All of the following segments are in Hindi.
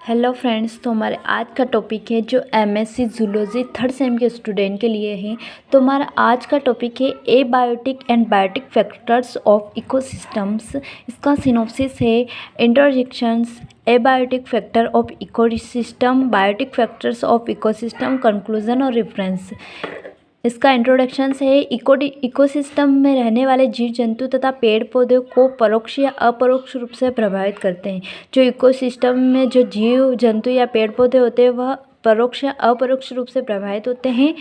हेलो फ्रेंड्स, तो हमारे आज का टॉपिक है जो एमएससी जूलॉजी थर्ड सेम के स्टूडेंट के लिए है। तो हमारा आज का टॉपिक है abiotic and biotic factors of ecosystems. इसका सिनॉप्सिस है introductions, abiotic factor of ecosystem, biotic factors of ecosystem, conclusion और रेफरेंस। इसका इंट्रोडक्शन है इकोसिस्टम में रहने वाले जीव जंतु तथा पेड़ पौधों को परोक्ष या अपरोक्ष रूप से प्रभावित करते हैं। जो इकोसिस्टम में जो जीव जंतु या पेड़ पौधे होते हैं वह परोक्ष या अपरोक्ष रूप से प्रभावित होते हैं,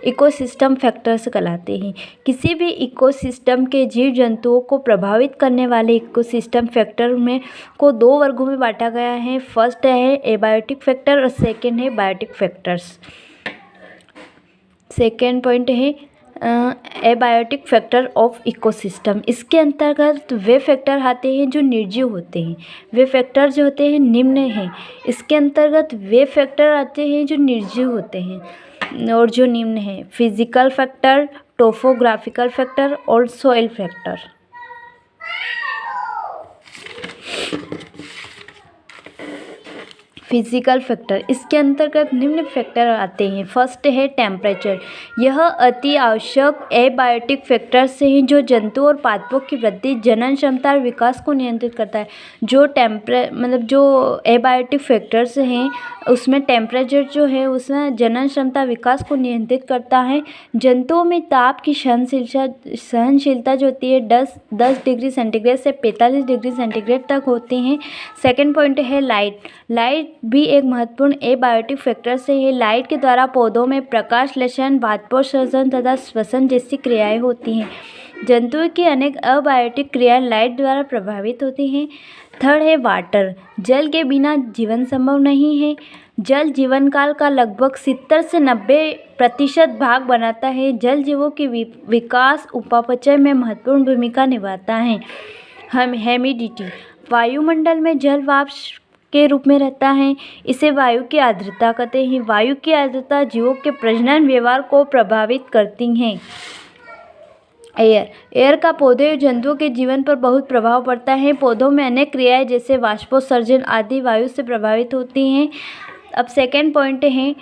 इकोसिस्टम फैक्टर्स कहलाते हैं। किसी भी इकोसिस्टम के जीव जंतुओं को प्रभावित करने वाले इकोसिस्टम फैक्टर में को दो वर्गों में बांटा गया है। फर्स्ट है एबायोटिक फैक्टर और सेकेंड है बायोटिक फैक्टर्स। सेकेंड पॉइंट है एबायोटिक फैक्टर ऑफ इकोसिस्टम। इसके अंतर्गत वे फैक्टर आते हैं जो निर्जीव होते हैं। वे फैक्टर जो होते हैं निम्न हैं। इसके अंतर्गत वे फैक्टर आते हैं जो निर्जीव होते हैं और जो निम्न हैं: फिजिकल फैक्टर, टोपोग्राफिकल फैक्टर और सॉइल फैक्टर। फिजिकल फैक्टर, इसके अंतर्गत निम्न फैक्टर आते हैं। फर्स्ट है टेम्परेचर। यह अति आवश्यक एबायोटिक फैक्टर्स हैं जो जंतु और पादपों की वृद्धि, जनन क्षमता और विकास को नियंत्रित करता है। जो एबायोटिक फैक्टर्स हैं उसमें टेम्परेचर जो है उसमें जनन क्षमता विकास को नियंत्रित करता है। जंतुओं में ताप की सहनशीलता जो होती है 10 डिग्री सेंटीग्रेड से 45 डिग्री सेंटीग्रेड तक होती हैं। सेकेंड पॉइंट है लाइट भी एक महत्वपूर्ण एबायोटिक फैक्टर से है। लाइट के द्वारा पौधों में प्रकाशलेशन, वाष्पोत्सर्जन तथा श्वसन जैसी क्रियाएं होती हैं। जंतुओं की अनेक अबायोटिक क्रियाएं लाइट द्वारा प्रभावित होती हैं। थर्ड है वाटर। जल के बिना जीवन संभव नहीं है। जल जीवन काल का लगभग 70 से 90% भाग बनाता है। जल जीवों के विकास उपापचय में महत्वपूर्ण भूमिका निभाता है। ह्यूमिडिटी, वायुमंडल में जल वाष्प के रूप में रहता है। इसे वायु की आर्द्रता कहते हैं। वायु की आर्द्रता जीवों के प्रजनन व्यवहार को प्रभावित करती हैं। एयर का पौधे और जंतुओं के जीवन पर बहुत प्रभाव पड़ता है। पौधों में अनेक क्रियाएं जैसे वाष्पोत्सर्जन आदि वायु से प्रभावित होती हैं। अब सेकेंड पॉइंट है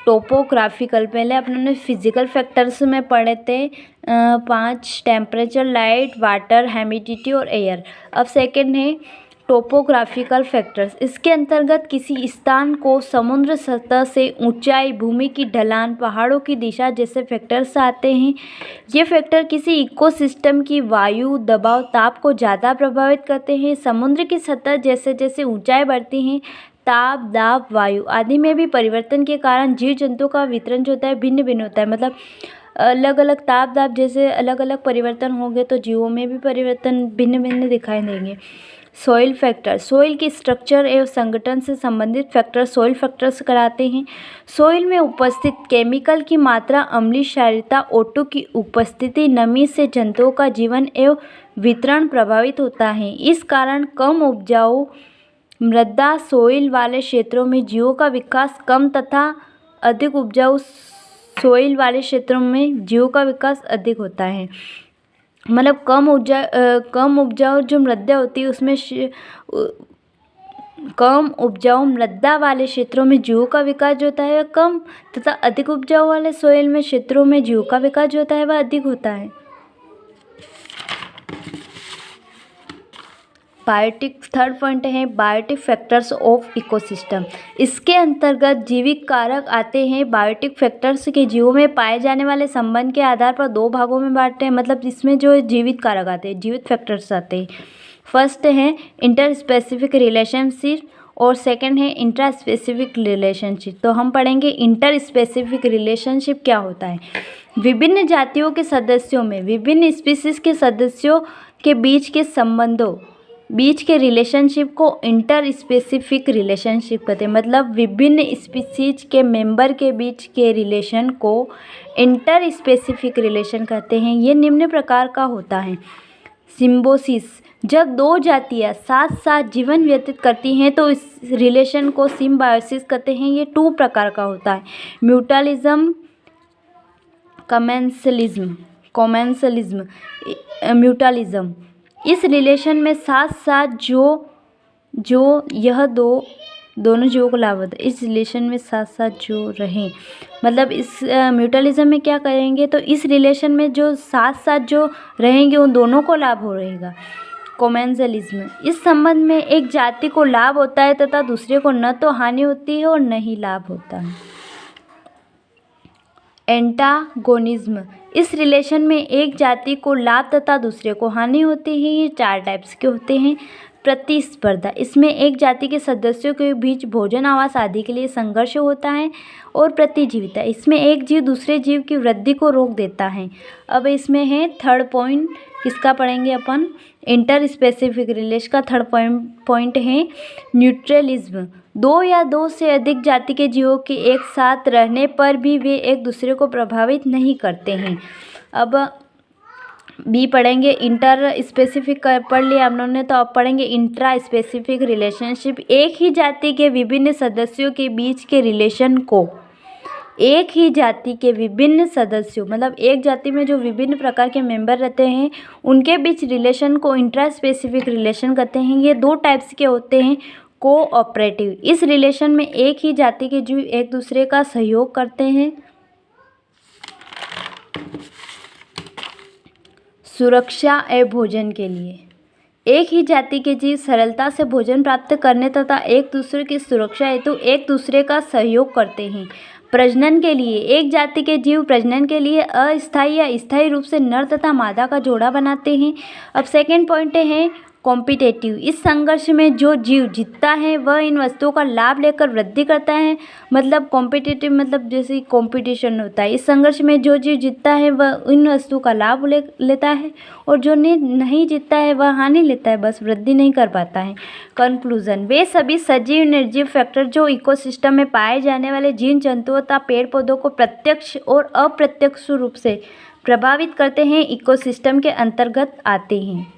टोपोग्राफिकल। पहले अपने फिजिकल फैक्टर्स में पढ़े थे 5: टेम्परेचर, लाइट, वाटर, ह्यूमिडिटी और एयर। अब सेकेंड है टोपोग्राफिकल फैक्टर्स। इसके अंतर्गत किसी स्थान को समुद्र सतह से ऊंचाई, भूमि की ढलान, पहाड़ों की दिशा जैसे फैक्टर्स आते हैं। ये फैक्टर किसी इकोसिस्टम की वायु, दबाव, ताप को ज़्यादा प्रभावित करते हैं। समुद्र की सतह जैसे जैसे ऊंचाई बढ़ती है, ताप, दाब, वायु आदि में भी परिवर्तन के कारण जीव जंतुओं का वितरण जो होता है भिन्न भिन्न होता है। मतलब अलग अलग ताप दाब जैसे अलग अलग परिवर्तन होंगे तो जीवों में भी परिवर्तन भिन्न भिन्न दिखाई देंगे। सॉइल फैक्टर, सॉइल की स्ट्रक्चर एवं संगठन से संबंधित फैक्टर सॉइल फैक्टर्स कराते हैं। सॉइल में उपस्थित केमिकल की मात्रा, अम्लीय क्षारीयता, O2 की उपस्थिति, नमी से जंतुओं का जीवन एवं वितरण प्रभावित होता है। इस कारण कम उपजाऊ मृदा सॉइल वाले क्षेत्रों में जीवों का विकास कम तथा अधिक उपजाऊ सॉइल वाले क्षेत्रों में जीवों का विकास अधिक होता है। मतलब कम उपजाऊ जो मृदा होती है उसमें कम उपजाऊ मृदा वाले क्षेत्रों में जीवों का विकास जो होता है वह कम तथा अधिक उपजाऊ वाले सॉइल में क्षेत्रों में जीवों का विकास जो होता है वह अधिक होता है। बायोटिक, थर्ड पॉइंट है बायोटिक फैक्टर्स ऑफ इकोसिस्टम। इसके अंतर्गत जीवित कारक आते हैं। बायोटिक फैक्टर्स के जीवों में पाए जाने वाले संबंध के आधार पर दो भागों में बांटते हैं। मतलब इसमें जो जीवित कारक आते हैं, जीवित फैक्टर्स आते हैं। फर्स्ट है इंटर स्पेसिफिक रिलेशनशिप और सेकंड है इंट्रा स्पेसिफिक रिलेशनशिप। तो हम पढ़ेंगे इंटर स्पेसिफिक रिलेशनशिप क्या होता है। विभिन्न जातियों के सदस्यों में विभिन्न स्पीसीज के सदस्यों के बीच के संबंधों बीच के रिलेशनशिप को इंटर स्पेसिफिक रिलेशनशिप कहते हैं। मतलब विभिन्न स्पीसीज के मेंबर के बीच के रिलेशन को इंटर स्पेसिफिक रिलेशन कहते हैं। ये निम्न प्रकार का होता है। सिम्बोसिस, जब दो जातियाँ साथ साथ जीवन व्यतीत करती हैं तो इस रिलेशन को सिम्बायोसिस कहते हैं। ये 2 प्रकार का होता है: म्यूटलिज्म, कमेंसलिज्म, म्यूटलिज्म। इस रिलेशन में साथ साथ जो यह दो दोनों जीवों को लाभ होता है। इस रिलेशन में साथ साथ जो रहें, मतलब इस म्यूचुअलिज्म में क्या करेंगे, तो इस रिलेशन में जो साथ साथ जो रहेंगे उन दोनों को लाभ हो रहेगा। कोमेंजलिज्म, इस संबंध में एक जाति को लाभ होता है तथा दूसरे को न तो हानि होती है और न ही लाभ होता है। एंटागोनिज्म, इस रिलेशन में एक जाति को लाभ तथा दूसरे को हानि होती है। ये 4 टाइप्स के होते हैं। प्रतिस्पर्धा, इसमें एक जाति के सदस्यों के बीच भोजन, आवास आदि के लिए संघर्ष होता है। और प्रतिजीविता, इसमें एक जीव दूसरे जीव की वृद्धि को रोक देता है। अब इसमें है थर्ड पॉइंट, किसका पढ़ेंगे अपन, इंटर स्पेसिफिक रिलेशन का थर्ड पॉइंट है न्यूट्रलिज्म। 2 या 2 से अधिक जाति के जीवों के एक साथ रहने पर भी वे एक दूसरे को प्रभावित नहीं करते हैं। अब बी पढ़ेंगे, इंटर स्पेसिफिक पढ़ लिया हम लोगों ने, तो अब पढ़ेंगे इंट्रा स्पेसिफिक रिलेशनशिप। एक ही जाति के विभिन्न सदस्यों के बीच के रिलेशन को, एक ही जाति के विभिन्न सदस्यों, मतलब एक जाति में जो विभिन्न प्रकार के मेंबर रहते हैं उनके बीच रिलेशन को इंट्रा स्पेसिफिक रिलेशन कहते हैं। ये 2 टाइप्स के होते हैं। कोऑपरेटिव, इस रिलेशन में एक ही जाति के जीव एक दूसरे का सहयोग करते हैं। सुरक्षा एवं भोजन के लिए, एक ही जाति के जीव सरलता से भोजन प्राप्त करने तथा एक दूसरे की सुरक्षा हेतु एक दूसरे का सहयोग करते हैं। प्रजनन के लिए, एक जाति के जीव प्रजनन के लिए अस्थायी या स्थायी रूप से नर तथा मादा का जोड़ा बनाते हैं। अब सेकेंड पॉइंट है कॉम्पिटेटिव, इस संघर्ष में जो जीव जीतता है वह इन वस्तुओं का लाभ लेकर वृद्धि करता है। मतलब कॉम्पिटेटिव मतलब जैसे कंपटीशन होता है, इस संघर्ष में जो जीव जीतता है वह इन वस्तुओं का लाभ लेता है और जो नहीं जीतता है वह हानि लेता है, बस वृद्धि नहीं कर पाता है। कंक्लूजन, वे सभी सजीव निर्जीव फैक्टर जो इकोसिस्टम में पाए जाने वाले जीव जंतुओं तथा पेड़ पौधों को प्रत्यक्ष और अप्रत्यक्ष रूप से प्रभावित करते हैं, इकोसिस्टम के अंतर्गत आते हैं।